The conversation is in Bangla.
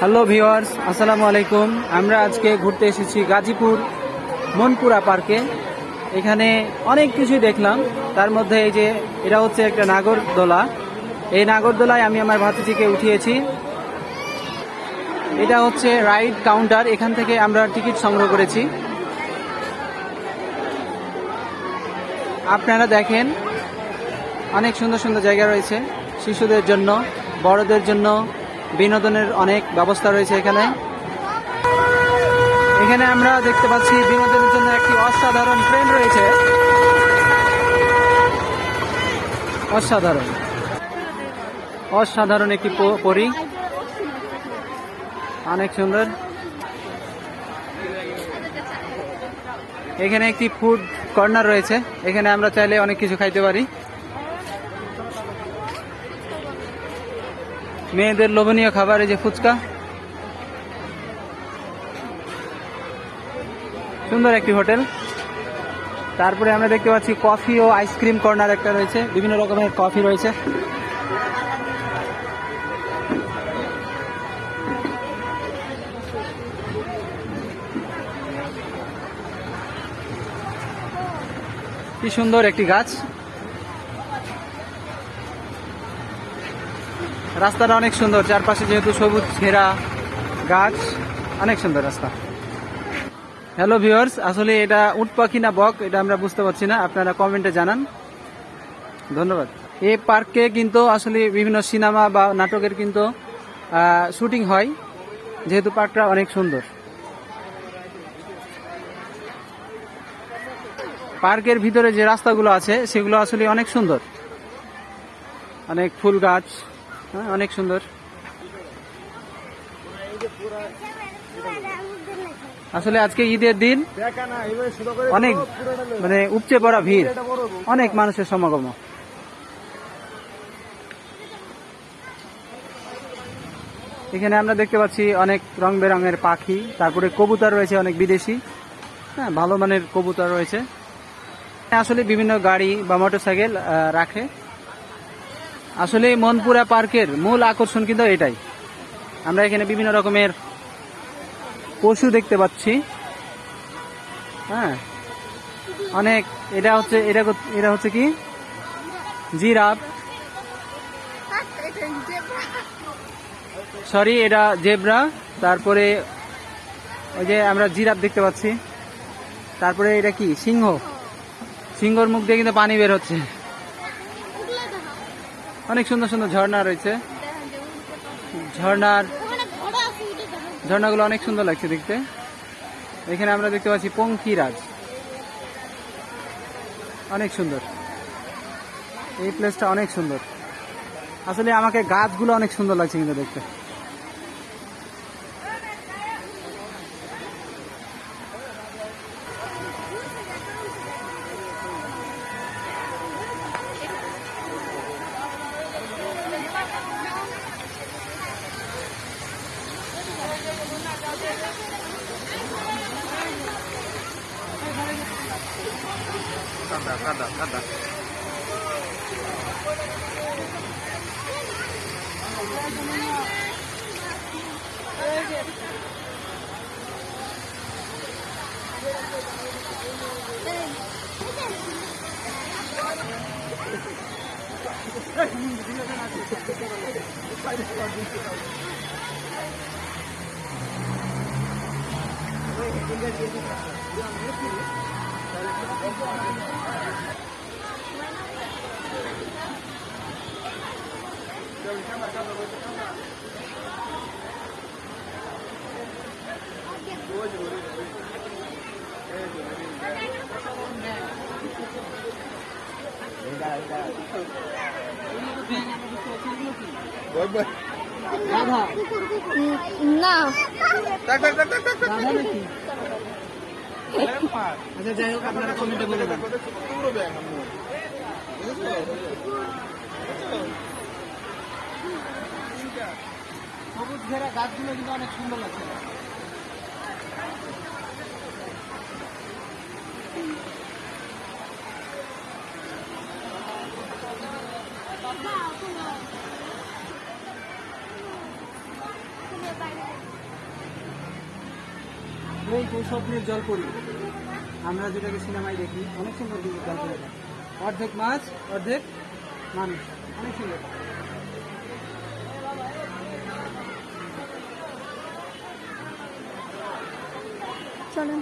হ্যালো ভিউয়ার্স, আসসালামু আলাইকুম। আমরা আজকে ঘুরতে এসেছি গাজীপুর মনপুরা পার্কে। এখানে অনেক কিছুই দেখলাম। তার মধ্যে এই যে এটা হচ্ছে একটা নাগরদোলা। এই নাগরদোলায় আমি আমার ভাতিজিকে উঠিয়েছি। এটা হচ্ছে রাইড কাউন্টার, এখান থেকে আমরা টিকিট সংগ্রহ করেছি। আপনারা দেখেন অনেক সুন্দর সুন্দর জায়গা রয়েছে শিশুদের জন্য, বড়দের জন্য বিনোদনের অনেক ব্যবস্থা রয়েছে এখানে। এখানে আমরা দেখতে পাচ্ছি বিনোদনের জন্য একটি অসাধারণ ট্রেন রয়েছে। অসাধারণ অসাধারণ একটি পরী, অনেক সুন্দর। এখানে একটি ফুড কর্নার রয়েছে, এখানে আমরা চাইলে অনেক কিছু খাইতে পারি। মেয়েদের লোভনীয় খাবার, এই যে ফুচকা, সুন্দর একটি হোটেল। তারপরে আমরা দেখতে পাচ্ছি কফি ও আইসক্রিম কর্নার একটা রয়েছে, বিভিন্ন রকমের কফি রয়েছে। কি সুন্দর একটি গাছ। রাস্তাটা অনেক সুন্দর, চারপাশে যেহেতু সবুজ ঘেরা গাছ, অনেক সুন্দর রাস্তা। হ্যালো ভিউয়ার্স, আসলে এটা উট পাখি না বক এটা আমরা বুঝতে পারছি না, আপনারা কমেন্টে জানান। ধন্যবাদ। এই পার্কে কিন্তু আসলে বিভিন্ন সিনেমা বা নাটকের কিন্তু শুটিং হয়, যেহেতু পার্কটা অনেক সুন্দর। পার্কের ভিতরে যে রাস্তাগুলো আছে সেগুলো আসলে অনেক সুন্দর, অনেক ফুল গাছ, অনেক সুন্দর। আসলে আজকে ঈদের দিন, অনেক উপচে পড়া ভিড়, অনেক মানুষের সমাগম। এখানে আমরা দেখতে পাচ্ছি অনেক রং বেরঙের পাখি, তারপরে কবুতর রয়েছে অনেক বিদেশি, ভালো মানের কবুতর রয়েছে। আসলে বিভিন্ন গাড়ি বা মোটরসাইকেল রাখে। আসলে মনপুরা পার্কের মূল আকর্ষণ কিন্তু এটাই। আমরা এখানে বিভিন্ন রকমের পশু দেখতে পাচ্ছি। অনেক, এটা হচ্ছে কি জিরাফ, সরি এটা জেব্রা। তারপরে ওই যে আমরা জিরাফ দেখতে পাচ্ছি। তারপরে এটা কি সিংহ, সিংহর মুখ দিয়ে কিন্তু পানি বের হচ্ছে। অনেক সুন্দর সুন্দর ঝর্ণা রয়েছে, ঝর্ণাগুলো অনেক সুন্দর লাগছে দেখতে। এখানে আমরা দেখতে পাচ্ছি পঙ্খিরাজ, অনেক সুন্দর। এই প্লেসটা অনেক সুন্দর। আসলে আমাকে গাছগুলো অনেক সুন্দর লাগছে কিন্তু দেখতে। না আচ্ছা, যাই হোক, আপনারা কমেন্টে বলে দেন। সবুজ ঘেরা গাছগুলো কিন্তু অনেক সুন্দর লাগছে। এই যে স্বপ্নের জলপরি, আমরা যেটাকে সিনেমায় দেখি, অনেক সুন্দর কিন্তু জলপরিটা, অর্ধেক মাছ অর্ধেক মানুষ, অনেক সুন্দর। চলেন।